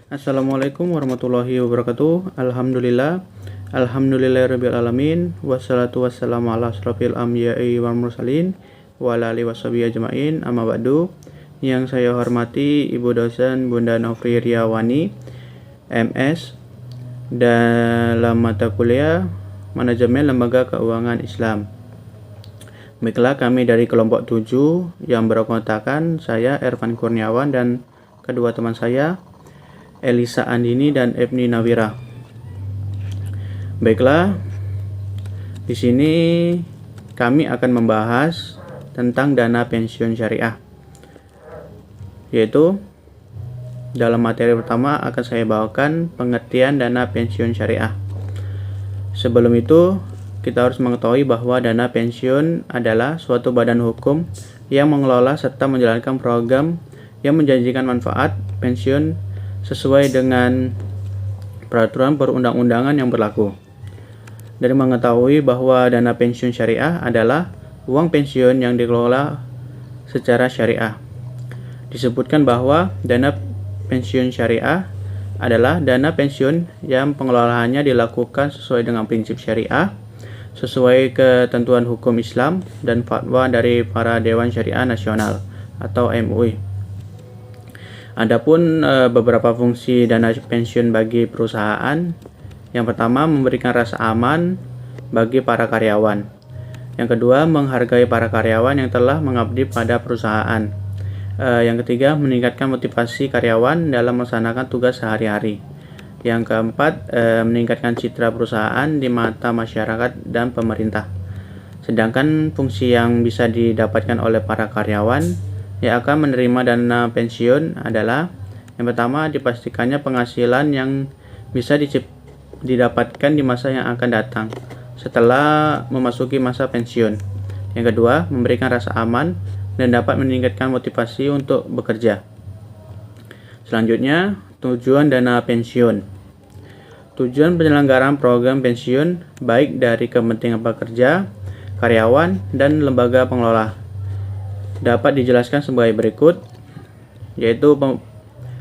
Assalamualaikum warahmatullahi wabarakatuh. Alhamdulillahirabbil alamin. Wassalatu wassalamu ala asrofil anbiya'i wal mursalin wa ala alihi washabihi ajmain. Amma ba'du. Yang saya hormati Ibu dosen Bunda Nofri Riawani, MS, dalam mata kuliah Manajemen Lembaga Keuangan Islam. Baiklah, kami dari kelompok 7 yang beranggotakan saya Ervan Kurniawan dan kedua teman saya Elisa Andini dan Ebni Nawira. Baiklah, di sini kami akan membahas tentang dana pensiun syariah. Yaitu dalam materi pertama akan saya bawakan pengertian dana pensiun syariah. Sebelum itu, kita harus mengetahui bahwa dana pensiun adalah suatu badan hukum yang mengelola serta menjalankan program yang menjanjikan manfaat pensiun sesuai dengan peraturan perundang-undangan yang berlaku. Dari mengetahui bahwa dana pensiun syariah adalah uang pensiun yang dikelola secara syariah. Disebutkan bahwa dana pensiun syariah adalah dana pensiun yang pengelolaannya dilakukan sesuai dengan prinsip syariah, sesuai ketentuan hukum Islam dan fatwa dari para Dewan Syariah Nasional atau MUI. Adapun beberapa fungsi dana pensiun bagi perusahaan. Yang pertama, memberikan rasa aman bagi para karyawan. Yang kedua, menghargai para karyawan yang telah mengabdi pada perusahaan. Yang ketiga, meningkatkan motivasi karyawan dalam melaksanakan tugas sehari-hari. Yang keempat, meningkatkan citra perusahaan di mata masyarakat dan pemerintah. Sedangkan fungsi yang bisa didapatkan oleh para karyawan yang akan menerima dana pensiun adalah yang pertama, dipastikannya penghasilan yang bisa didapatkan di masa yang akan datang setelah memasuki masa pensiun. Yang kedua, memberikan rasa aman dan dapat meningkatkan motivasi untuk bekerja. Selanjutnya, tujuan dana pensiun. Tujuan penyelenggaraan program pensiun baik dari kepentingan pekerja, karyawan, dan lembaga pengelola dapat dijelaskan sebagai berikut, yaitu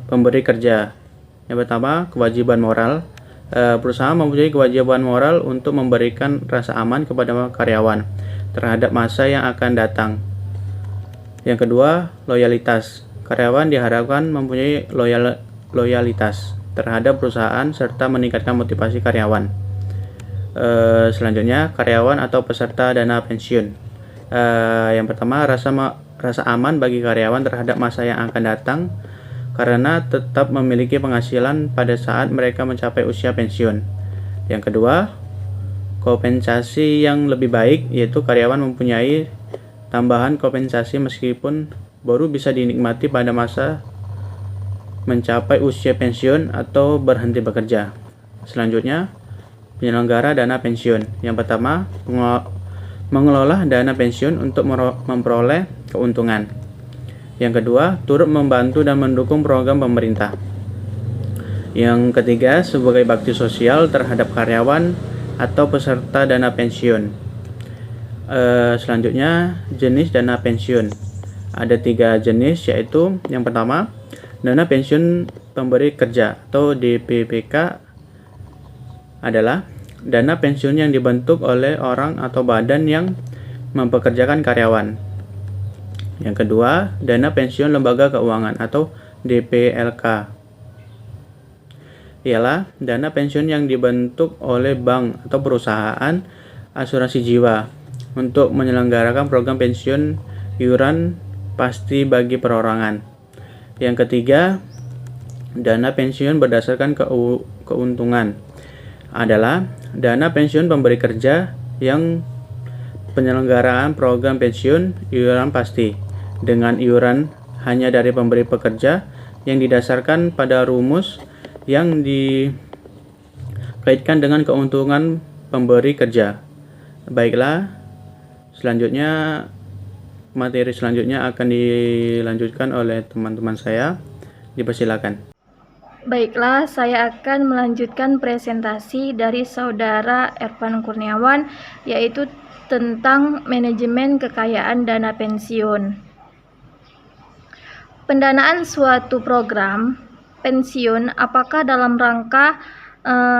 pemberi kerja. Yang pertama, kewajiban moral. Perusahaan mempunyai kewajiban moral untuk memberikan rasa aman kepada karyawan terhadap masa yang akan datang. Yang kedua, loyalitas. Karyawan diharapkan mempunyai loyalitas terhadap perusahaan serta meningkatkan motivasi karyawan. Selanjutnya, karyawan atau peserta dana pensiun. Yang pertama, rasa aman bagi karyawan terhadap masa yang akan datang karena tetap memiliki penghasilan pada saat mereka mencapai usia pensiun. Yang kedua, kompensasi yang lebih baik, yaitu karyawan mempunyai tambahan kompensasi meskipun baru bisa dinikmati pada masa mencapai usia pensiun atau berhenti bekerja. Selanjutnya, penyelenggara dana pensiun. Yang pertama, mengelola dana pensiun untuk memperoleh keuntungan. Yang kedua, turut membantu dan mendukung program pemerintah. Yang ketiga, sebagai bakti sosial terhadap karyawan atau peserta dana pensiun. Selanjutnya, jenis dana pensiun. Ada 3 jenis, yaitu yang pertama, dana pensiun pemberi kerja atau DPPK adalah dana pensiun yang dibentuk oleh orang atau badan yang mempekerjakan karyawan. Yang kedua, dana pensiun lembaga keuangan atau DPLK. Ialah dana pensiun yang dibentuk oleh bank atau perusahaan asuransi jiwa untuk menyelenggarakan program pensiun iuran pasti bagi perorangan. Yang ketiga, dana pensiun berdasarkan keuntungan adalah dana pensiun pemberi kerja yang penyelenggaraan program pensiun iuran pasti dengan iuran hanya dari pemberi pekerja yang didasarkan pada rumus yang dikaitkan dengan keuntungan pemberi kerja. Baiklah, selanjutnya materi selanjutnya akan dilanjutkan oleh teman-teman saya. Dipersilakan. Baiklah, saya akan melanjutkan presentasi dari Saudara Ervan Kurniawan, yaitu tentang manajemen kekayaan dana pensiun. Pendanaan suatu program pensiun apakah dalam rangka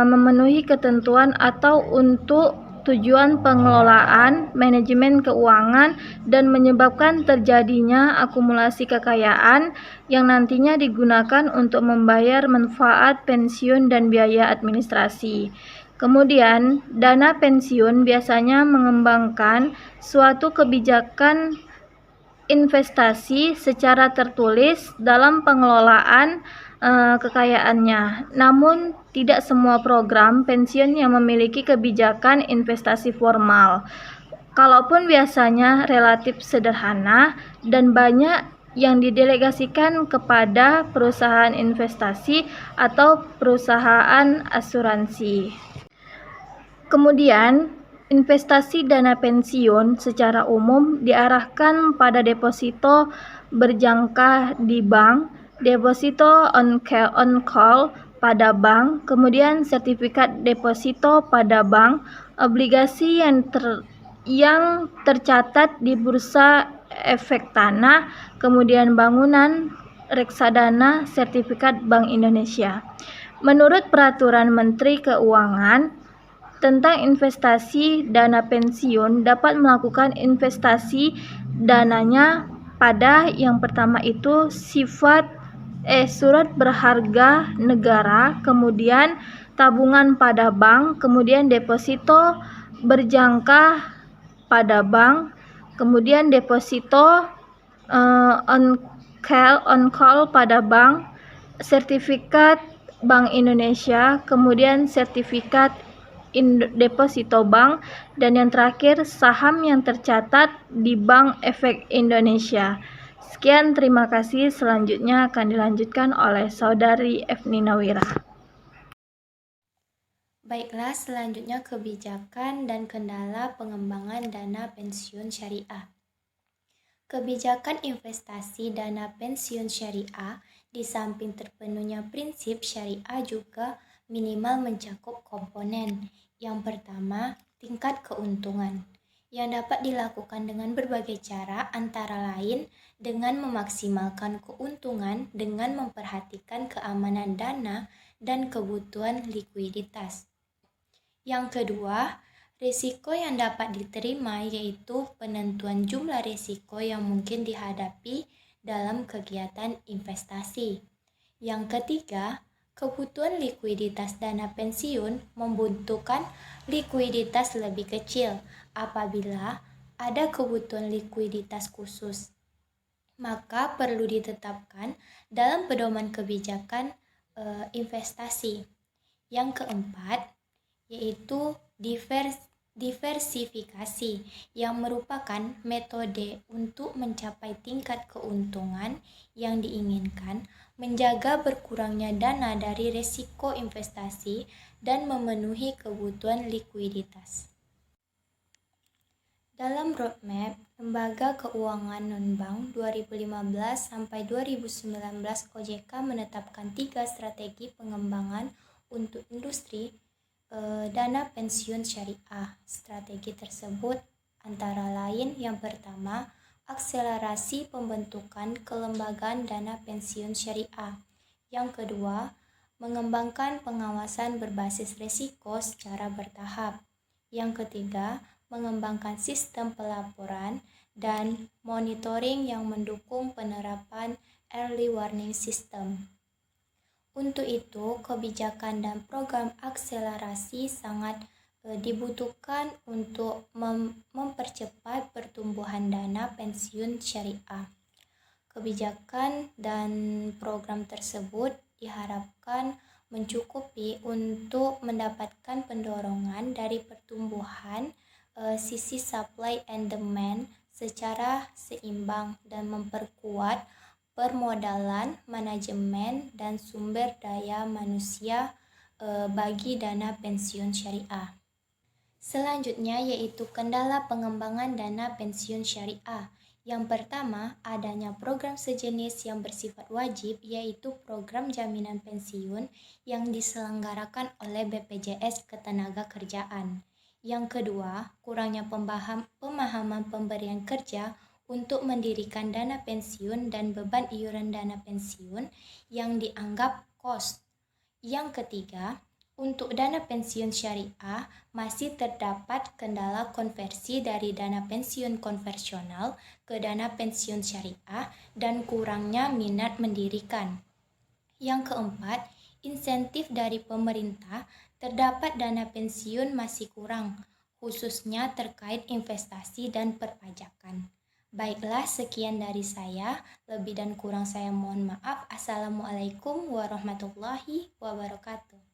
memenuhi ketentuan atau untuk tujuan pengelolaan, manajemen keuangan, dan menyebabkan terjadinya akumulasi kekayaan yang nantinya digunakan untuk membayar manfaat pensiun dan biaya administrasi. Kemudian, dana pensiun biasanya mengembangkan suatu kebijakan investasi secara tertulis dalam pengelolaan kekayaannya. Namun, tidak semua program pensiun yang memiliki kebijakan investasi formal. Kalaupun biasanya relatif sederhana dan banyak yang didelegasikan kepada perusahaan investasi atau perusahaan asuransi. Kemudian, investasi dana pensiun secara umum diarahkan pada deposito berjangka di bank, deposito on call pada bank, kemudian sertifikat deposito pada bank, obligasi yang tercatat di Bursa Efek Tanah, kemudian bangunan, reksadana, sertifikat Bank Indonesia. Menurut Peraturan Menteri Keuangan tentang investasi dana pensiun dapat melakukan investasi dananya pada yang pertama itu surat berharga negara, kemudian tabungan pada bank, kemudian deposito berjangka pada bank, kemudian deposito on call pada bank, sertifikat Bank Indonesia, kemudian sertifikat deposito bank, dan yang terakhir saham yang tercatat di Bank Efek Indonesia. Sekian, terima kasih. Selanjutnya akan dilanjutkan oleh Saudari Efni Nawira. Baiklah, selanjutnya kebijakan dan kendala pengembangan dana pensiun syariah. Kebijakan investasi dana pensiun syariah di samping terpenuhnya prinsip syariah juga minimal mencakup komponen. Yang pertama, tingkat keuntungan yang dapat dilakukan dengan berbagai cara, antara lain dengan memaksimalkan keuntungan dengan memperhatikan keamanan dana dan kebutuhan likuiditas. Yang kedua, risiko yang dapat diterima yaitu penentuan jumlah risiko yang mungkin dihadapi dalam kegiatan investasi. Yang ketiga, kebutuhan likuiditas dana pensiun membutuhkan likuiditas lebih kecil apabila ada kebutuhan likuiditas khusus. Maka perlu ditetapkan dalam pedoman kebijakan investasi. Yang keempat, yaitu diversifikasi yang merupakan metode untuk mencapai tingkat keuntungan yang diinginkan, menjaga berkurangnya dana dari risiko investasi, dan memenuhi kebutuhan likuiditas. Dalam roadmap Lembaga Keuangan Non-Bank 2015 sampai 2019, OJK menetapkan 3 strategi pengembangan untuk industri dana pensiun syariah. Strategi tersebut antara lain yang pertama, akselerasi pembentukan kelembagaan dana pensiun syariah. Yang kedua, mengembangkan pengawasan berbasis risiko secara bertahap. Yang ketiga, mengembangkan sistem pelaporan dan monitoring yang mendukung penerapan early warning system. Untuk itu, kebijakan dan program akselerasi sangat dibutuhkan untuk mempercepat pertumbuhan dana pensiun syariah. Kebijakan dan program tersebut diharapkan mencukupi untuk mendapatkan pendorongan dari pertumbuhan sisi supply and demand secara seimbang dan memperkuat permodalan, manajemen, dan sumber daya manusia bagi dana pensiun syariah. Selanjutnya yaitu kendala pengembangan dana pensiun syariah. Yang pertama, adanya program sejenis yang bersifat wajib, yaitu program jaminan pensiun yang diselenggarakan oleh BPJS Ketenagakerjaan. Yang kedua, kurangnya pemahaman pemberian kerja untuk mendirikan dana pensiun dan beban iuran dana pensiun yang dianggap cost. Yang ketiga, untuk dana pensiun syariah masih terdapat kendala konversi dari dana pensiun konvensional ke dana pensiun syariah dan kurangnya minat mendirikan. Yang keempat, insentif dari pemerintah terdapat dana pensiun masih kurang, khususnya terkait investasi dan perpajakan. Baiklah, sekian dari saya. Lebih dan kurang saya mohon maaf. Assalamualaikum warahmatullahi wabarakatuh.